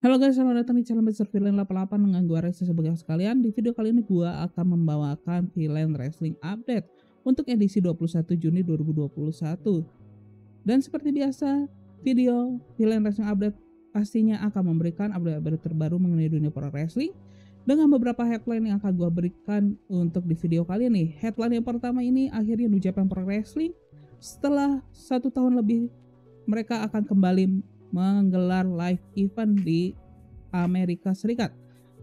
Halo guys, selamat datang di channel Mr. Villain 88 dengan gua Reza sebagai host kalian. Di video kali ini gua akan membawakan Villain Wrestling Update untuk edisi 21 Juni 2021. Dan seperti biasa, video Villain Wrestling Update pastinya akan memberikan update terbaru mengenai dunia pro wrestling dengan beberapa headline yang akan gua berikan untuk di video kali ini. Headline yang pertama ini, akhirnya New Japan Pro Wrestling setelah 1 tahun lebih mereka akan kembali menggelar live event di Amerika Serikat.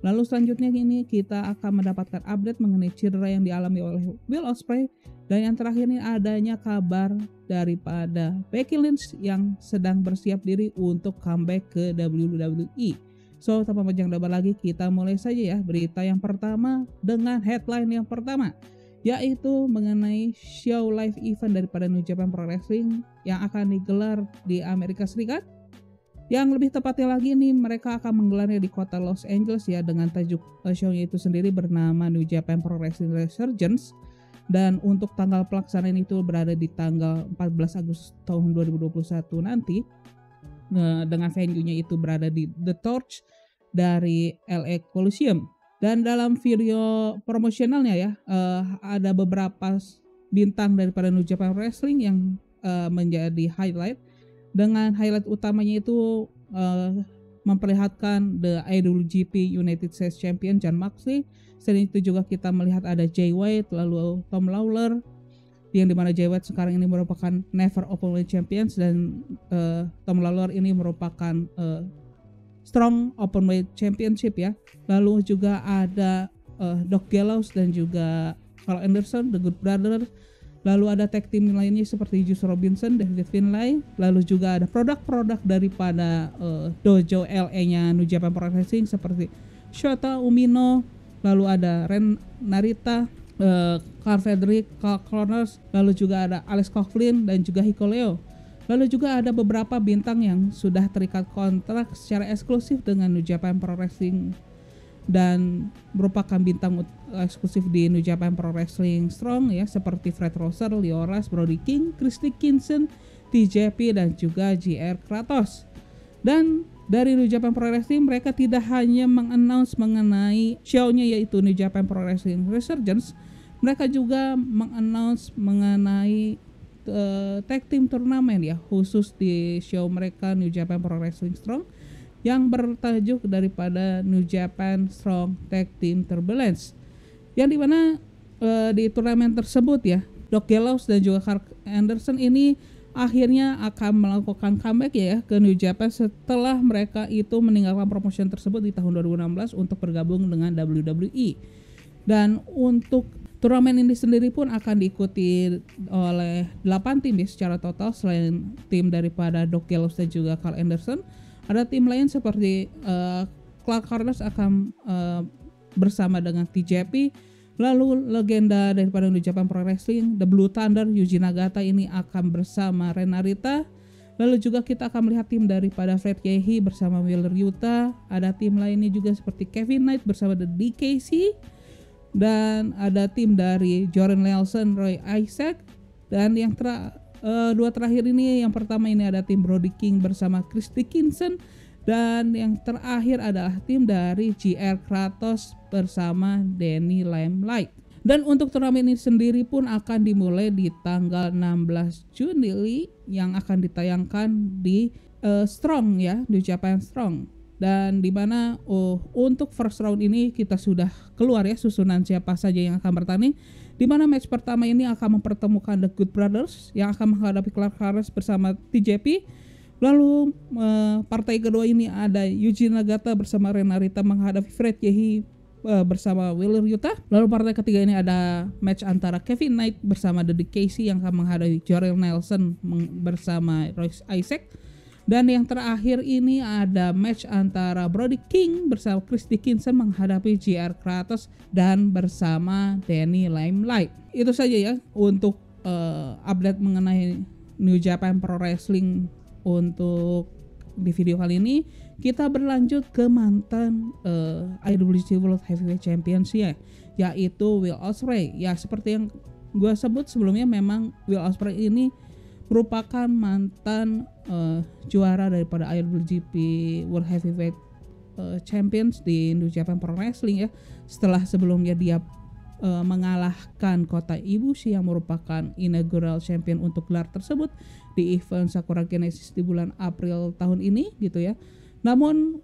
Lalu selanjutnya ini kita akan mendapatkan update mengenai cedera yang dialami oleh Will Ospreay, dan yang terakhir ini adanya kabar daripada Becky Lynch yang sedang bersiap diri untuk comeback ke WWE. So, tanpa panjang lebar lagi, kita mulai saja ya berita yang pertama dengan headline yang pertama, yaitu mengenai show live event daripada New Japan Pro Wrestling yang akan digelar di Amerika Serikat. Yang lebih tepatnya lagi nih, mereka akan menggelarnya di kota Los Angeles ya, dengan tajuk show-nya itu sendiri bernama New Japan Pro Wrestling Resurgence. Dan untuk tanggal pelaksanaan itu berada di tanggal 14 Agustus tahun 2021 nanti, dengan venue-nya itu berada di The Torch dari LA Coliseum. Dan dalam video promosionalnya ya, ada beberapa bintang daripada New Japan Wrestling yang menjadi highlight, dengan highlight utamanya itu memperlihatkan The IWGP United States Champion Jon Moxley. Selain itu juga kita melihat ada Jay White, lalu Tom Lawlor, yang dimana Jay White sekarang ini merupakan Never Openweight Champions, dan Tom Lawlor ini merupakan Strong Openweight Championship ya. Lalu juga ada Doc Gallows dan juga Carl Anderson, The Good Brothers. Lalu ada tag team lainnya seperti Juice Robinson, David Finlay. Lalu juga ada produk-produk daripada dojo LA-nya New Japan Pro Wrestling seperti Shota Umino. Lalu ada Ren Narita, Carl Frederick, Carl Connors. Lalu juga ada Alex Coughlin dan juga Hikuleo. Lalu juga ada beberapa bintang yang sudah terikat kontrak secara eksklusif dengan New Japan Pro Wrestling dan merupakan bintang eksklusif di New Japan Pro Wrestling Strong ya, seperti Fred Rosser, Lio Rush, Brody King, Chris Dickinson, TJP dan juga JR Kratos. Dan dari New Japan Pro Wrestling, mereka tidak hanya mengannounce mengenai show-nya yaitu New Japan Pro Wrestling Resurgence, mereka juga mengannounce mengenai tag team turnamen ya, khusus di show mereka New Japan Pro Wrestling Strong yang bertajuk daripada New Japan Strong Tag Team Turbulence, yang dimana di turnamen tersebut ya, Doc Gallows dan juga Carl Anderson ini akhirnya akan melakukan comeback ya ke New Japan setelah mereka itu meninggalkan promotion tersebut di tahun 2016 untuk bergabung dengan WWE. Dan untuk turnamen ini sendiri pun akan diikuti oleh 8 tim ya secara total. Selain tim daripada Doc Gallows dan juga Carl Anderson, ada tim lain seperti Clark Connors akan bersama dengan TJP. Lalu legenda daripada New Japan Pro Wrestling, The Blue Thunder, Yuji Nagata ini akan bersama Ren Narita. Lalu juga kita akan melihat tim daripada Fred Yehi bersama Wheeler Yuta. Ada tim lainnya juga seperti Kevin Knight bersama The DKC. Dan ada tim dari Jordan Nelson, Roy Isaac. Dan yang dua terakhir ini, yang pertama ini ada tim Brody King bersama Chris Dickinson, dan yang terakhir adalah tim dari JR Kratos bersama Danny Limelight. Dan untuk turnamen ini sendiri pun akan dimulai di tanggal 16 Juni yang akan ditayangkan di Strong ya, di Japan Strong. Dan dimana untuk first round ini kita sudah keluar ya susunan siapa saja yang akan bertanding, dimana match pertama ini akan mempertemukan The Good Brothers yang akan menghadapi Clark Connors bersama TJP. Lalu partai kedua ini ada Yuji Nagata bersama Ren Narita menghadapi Fred Yehi bersama Wheeler Yuta. Lalu partai ketiga ini ada match antara Kevin Knight bersama The DKC yang akan menghadapi Jordan Nelson bersama Roy Isaac. Dan yang terakhir ini ada match antara Brody King bersama Chris Dickinson menghadapi JR Kratos dan bersama Danny Limelight. Itu saja ya untuk update mengenai New Japan Pro Wrestling untuk di video kali ini. Kita berlanjut ke mantan IWGP World Heavyweight Champions ya, yaitu Will Ospreay. Ya, seperti yang gue sebut sebelumnya, memang Will Ospreay ini merupakan mantan juara daripada IWGP World Heavyweight champions di New Japan Pro Wrestling ya, setelah sebelumnya dia mengalahkan Kota Ibushi yang merupakan inaugural champion untuk gelar tersebut di event Sakura Genesis di bulan April tahun ini gitu ya. Namun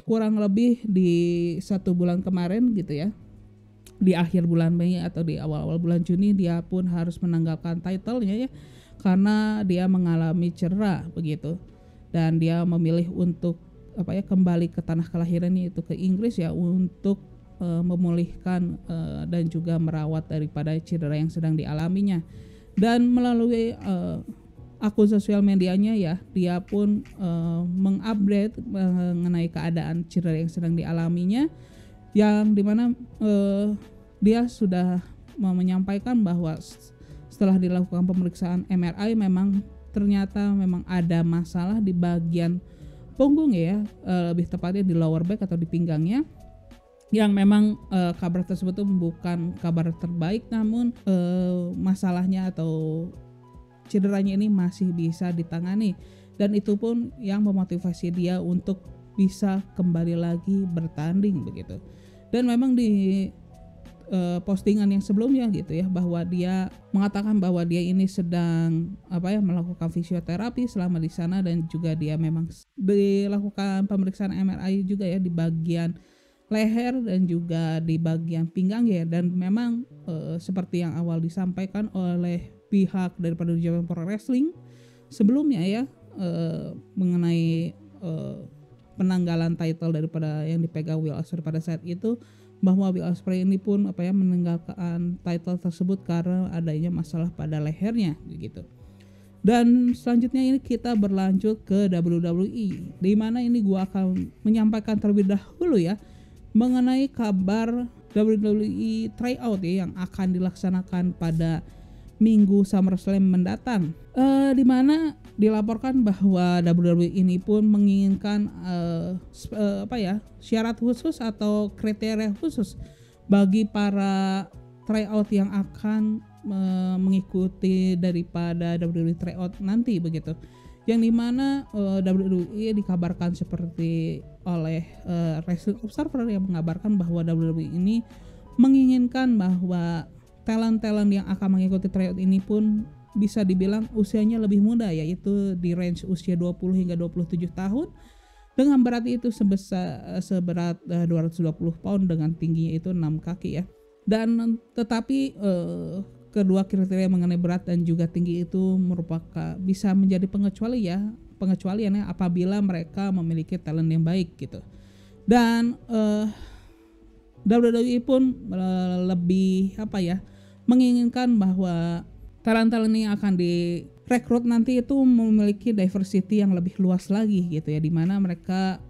kurang lebih di 1 bulan kemarin gitu ya, di akhir bulan Mei atau di awal-awal bulan Juni, dia pun harus menanggalkan title-nya ya karena dia mengalami cedera begitu, dan dia memilih untuk kembali ke tanah kelahirannya itu ke Inggris ya untuk memulihkan dan juga merawat daripada cedera yang sedang dialaminya. Dan melalui akun sosial medianya ya, dia pun mengupdate mengenai keadaan cedera yang sedang dialaminya, yang dimana dia sudah menyampaikan bahwa setelah dilakukan pemeriksaan MRI ternyata memang ada masalah di bagian punggung ya, lebih tepatnya di lower back atau di pinggangnya, yang memang kabar tersebut tuh bukan kabar terbaik, namun masalahnya atau cederanya ini masih bisa ditangani, dan itu pun yang memotivasi dia untuk bisa kembali lagi bertanding begitu. Dan memang di postingan yang sebelumnya gitu ya, bahwa dia mengatakan bahwa dia ini sedang melakukan fisioterapi selama di sana, dan juga dia memang dilakukan pemeriksaan MRI juga ya di bagian leher dan juga di bagian pinggang ya. Dan memang seperti yang awal disampaikan oleh pihak daripada New Japan Pro Wrestling sebelumnya ya, mengenai penanggalan title daripada yang dipegang Will Ospreay pada saat itu, bahwa Will Ospreay ini pun meninggalkan title tersebut karena adanya masalah pada lehernya gitu. Dan selanjutnya ini kita berlanjut ke WWE, di mana ini gua akan menyampaikan terlebih dahulu ya mengenai kabar WWE tryout ya yang akan dilaksanakan pada Minggu SummerSlam mendatang, di mana dilaporkan bahwa WWE ini pun menginginkan syarat khusus atau kriteria khusus bagi para tryout yang akan mengikuti daripada WWE tryout nanti begitu, yang dimana WWE dikabarkan seperti oleh Wrestling Observer yang mengabarkan bahwa WWE ini menginginkan bahwa talent-talent yang akan mengikuti tryout ini pun bisa dibilang usianya lebih muda, yaitu di range usia 20 hingga 27 tahun dengan berat itu seberat 220 pound dengan tingginya itu 6 kaki ya. Dan tetapi kedua kriteria mengenai berat dan juga tinggi itu merupakan bisa menjadi pengecualian apabila mereka memiliki talent yang baik gitu. Dan WWE pun lebih menginginkan bahwa talent-talent yang akan direkrut nanti itu memiliki diversity yang lebih luas lagi gitu ya, dimana mereka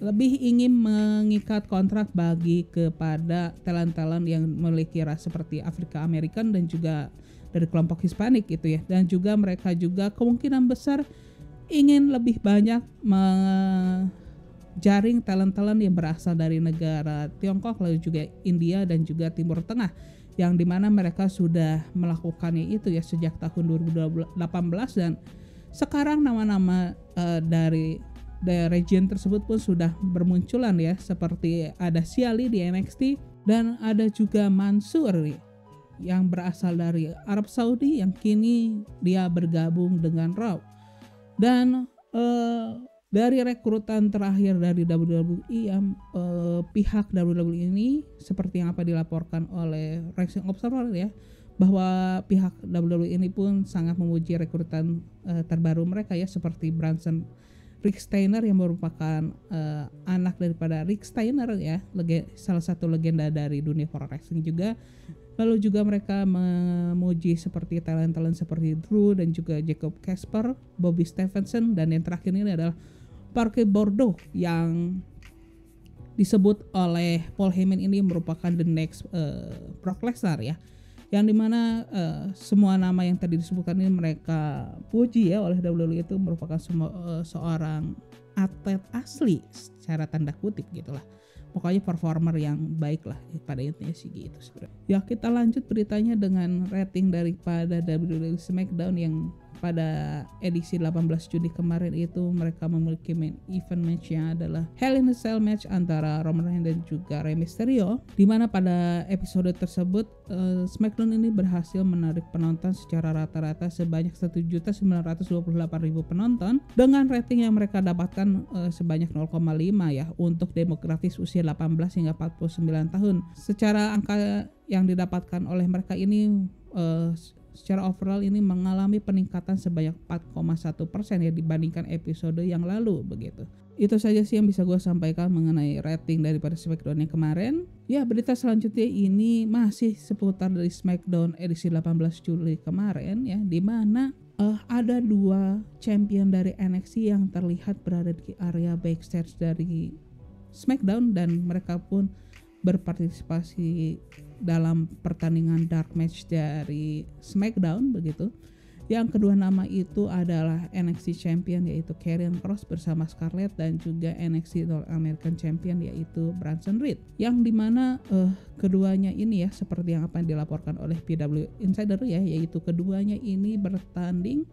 lebih ingin mengikat kontrak bagi kepada talent-talent yang memiliki ras seperti Afrika American dan juga dari kelompok Hispanik gitu ya. Dan juga mereka juga kemungkinan besar ingin lebih banyak menjaring talent-talent yang berasal dari negara Tiongkok, lalu juga India dan juga Timur Tengah, yang dimana mereka sudah melakukannya itu ya sejak tahun 2018, dan sekarang nama-nama dari region tersebut pun sudah bermunculan ya, seperti ada Siali di NXT dan ada juga Mansur yang berasal dari Arab Saudi yang kini dia bergabung dengan Raw. Dan dari rekrutan terakhir dari WWE yang pihak WWE ini seperti yang dilaporkan oleh Wrestling Observer ya, bahwa pihak WWE ini pun sangat memuji rekrutan terbaru mereka ya, seperti Bronson Rick Steiner yang merupakan anak daripada Rick Steiner ya, salah satu legenda dari dunia pro wrestling juga. Lalu juga mereka memuji seperti talent-talent seperti Drew dan juga Jacob Casper, Bobby Stevenson, dan yang terakhir ini adalah Parker Boudreaux yang disebut oleh Paul Heyman ini merupakan the next Brock Lesnar ya, yang dimana semua nama yang tadi disebutkan ini mereka puji ya oleh WWE, itu merupakan seorang atlet asli secara tanda kutip gitulah, pokoknya performer yang baik lah pada intinya sih gitu sebenarnya. Ya kita lanjut beritanya dengan rating daripada WWE SmackDown yang pada edisi 18 Juni kemarin itu mereka memiliki main event match-nya adalah Hell in a Cell match antara Roman Reigns dan juga Rey Mysterio, di mana pada episode tersebut SmackDown ini berhasil menarik penonton secara rata-rata sebanyak 1.928.000 penonton dengan rating yang mereka dapatkan sebanyak 0,5 ya untuk demografis usia 18 hingga 49 tahun. Secara angka yang didapatkan oleh mereka ini secara overall ini mengalami peningkatan sebanyak 4,1% ya dibandingkan episode yang lalu begitu. Itu saja sih yang bisa gue sampaikan mengenai rating daripada SmackDown yang kemarin. Ya, berita selanjutnya ini masih seputar dari SmackDown edisi 18 Juli kemarin ya, di mana ada 2 champion dari NXT yang terlihat berada di area backstage dari SmackDown dan mereka pun berpartisipasi dalam pertandingan dark match dari SmackDown begitu. Yang kedua nama itu adalah NXT Champion yaitu Karrion Kross bersama Scarlett dan juga NXT North American Champion yaitu Bronson Reed. Yang dimana keduanya ini ya seperti yang apa yang dilaporkan oleh PW Insider ya, yaitu keduanya ini bertanding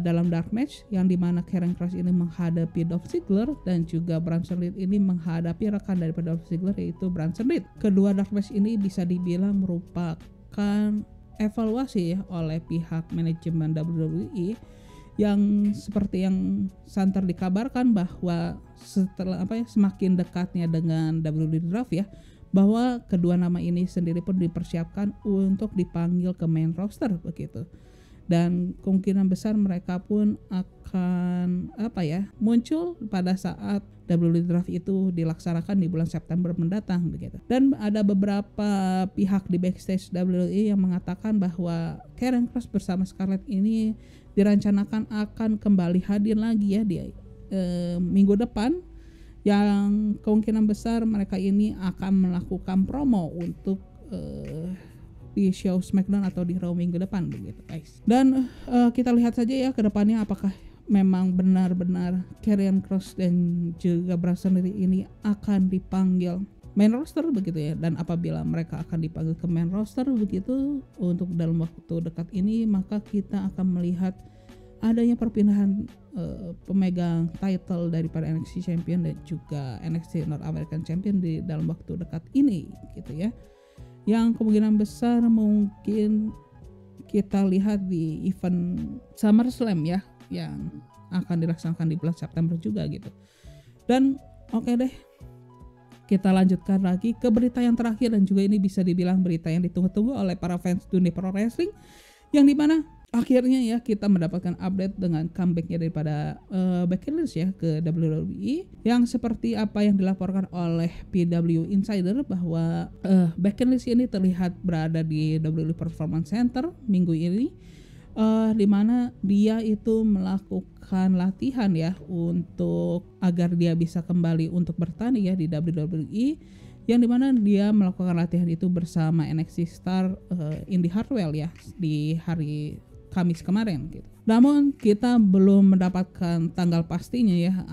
dalam dark match yang dimana Karrion Kross ini menghadapi Dolph Ziggler dan juga Bronson Reed ini menghadapi rekan daripada Dolph Ziggler yaitu Bronson Reed. Kedua dark match ini bisa dibilang merupakan evaluasi ya oleh pihak manajemen WWE yang seperti yang santer dikabarkan bahwa setelah semakin dekatnya dengan WWE Draft ya, bahwa kedua nama ini sendiri pun dipersiapkan untuk dipanggil ke main roster begitu. Dan kemungkinan besar mereka pun akan muncul pada saat WWE Draft itu dilaksanakan di bulan September mendatang begitu. Dan ada beberapa pihak di backstage WWE yang mengatakan bahwa Karrion Kross bersama Scarlett ini direncanakan akan kembali hadir lagi ya di minggu depan, yang kemungkinan besar mereka ini akan melakukan promo untuk di show SmackDown atau di Raw minggu depan begitu guys. Dan kita lihat saja ya ke depannya apakah memang benar-benar Karrion Kross dan juga Bronson Reed ini akan dipanggil main roster begitu ya. Dan apabila mereka akan dipanggil ke main roster begitu untuk dalam waktu dekat ini, maka kita akan melihat adanya perpindahan pemegang title daripada NXT Champion dan juga NXT North American Champion di dalam waktu dekat ini gitu ya. Yang kemungkinan besar mungkin kita lihat di event SummerSlam ya, yang akan dilaksanakan di bulan September juga gitu. Dan oke deh, kita lanjutkan lagi ke berita yang terakhir dan juga ini bisa dibilang berita yang ditunggu-tunggu oleh para fans dunia pro wrestling, yang dimana akhirnya ya kita mendapatkan update dengan comebacknya daripada Becky Lynch ya ke WWE, yang seperti apa yang dilaporkan oleh PW Insider bahwa Becky Lynch ini terlihat berada di WWE Performance Center minggu ini, di mana dia itu melakukan latihan ya untuk agar dia bisa kembali untuk bertanding ya di WWE, yang dimana dia melakukan latihan itu bersama NXT star Indi Hartwell ya di hari Kamis kemarin gitu. Namun kita belum mendapatkan tanggal pastinya ya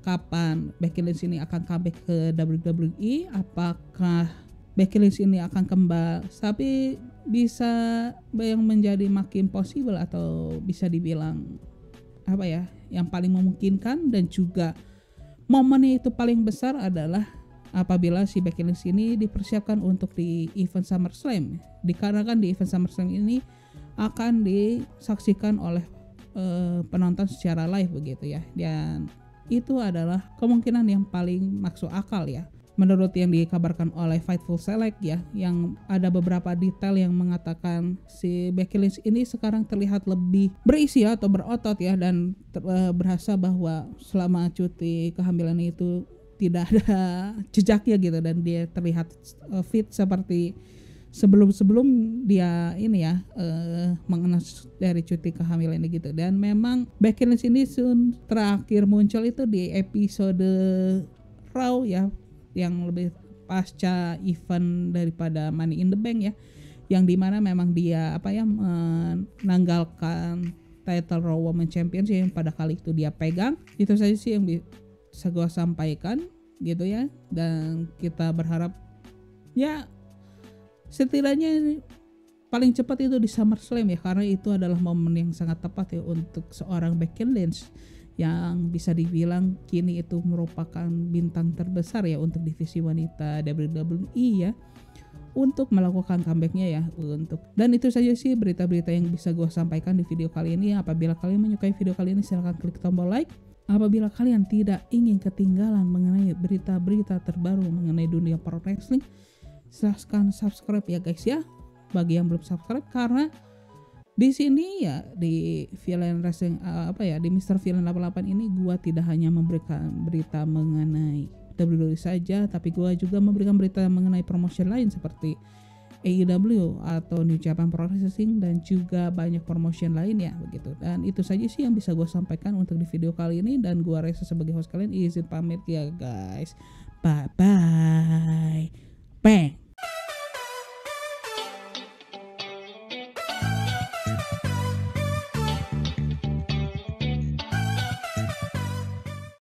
kapan Becky Lynch ini akan comeback ke WWE. Apakah Becky Lynch ini akan kembali, tapi bisa yang menjadi makin possible atau bisa dibilang yang paling memungkinkan dan juga momennya itu paling besar adalah apabila si Becky Lynch ini dipersiapkan untuk di event SummerSlam. Dikarenakan di event SummerSlam ini akan disaksikan oleh penonton secara live begitu ya, dan itu adalah kemungkinan yang paling masuk akal ya menurut yang dikabarkan oleh Fightful Select ya, yang ada beberapa detail yang mengatakan si Becky Lynch ini sekarang terlihat lebih berisi atau berotot ya, dan berasa bahwa selama cuti kehamilan itu tidak ada jejaknya gitu, dan dia terlihat fit seperti sebelum dia ini ya mengenai dari cuti kehamilan ini gitu. Dan memang Becky Lynch ini terakhir muncul itu di episode Raw ya, yang lebih pasca event daripada Money in the Bank ya, yang dimana memang dia menanggalkan title Raw Women Championship yang pada kali itu dia pegang. Itu saja sih yang bisa gue sampaikan gitu ya, dan kita berharap ya setidaknya paling cepat itu di SummerSlam ya, karena itu adalah momen yang sangat tepat ya untuk seorang Becky Lynch yang bisa dibilang kini itu merupakan bintang terbesar ya untuk divisi wanita WWE ya, untuk melakukan comebacknya ya. Dan itu saja sih berita-berita yang bisa gue sampaikan di video kali ini. Apabila kalian menyukai video kali ini, silahkan klik tombol like. Apabila kalian tidak ingin ketinggalan mengenai berita-berita terbaru mengenai dunia pro wrestling, silahkan subscribe ya guys ya, bagi yang belum subscribe, karena di sini ya di Villain Wrestling di Mr. Villain 88 ini gua tidak hanya memberikan berita mengenai WWE saja, tapi gua juga memberikan berita mengenai promotion lain seperti AEW atau New Japan Pro Wrestling dan juga banyak promotion lain ya begitu. Dan itu saja sih yang bisa gua sampaikan untuk di video kali ini, dan gua Reza sebagai host kalian izin pamit ya guys. Bye bye. Bang.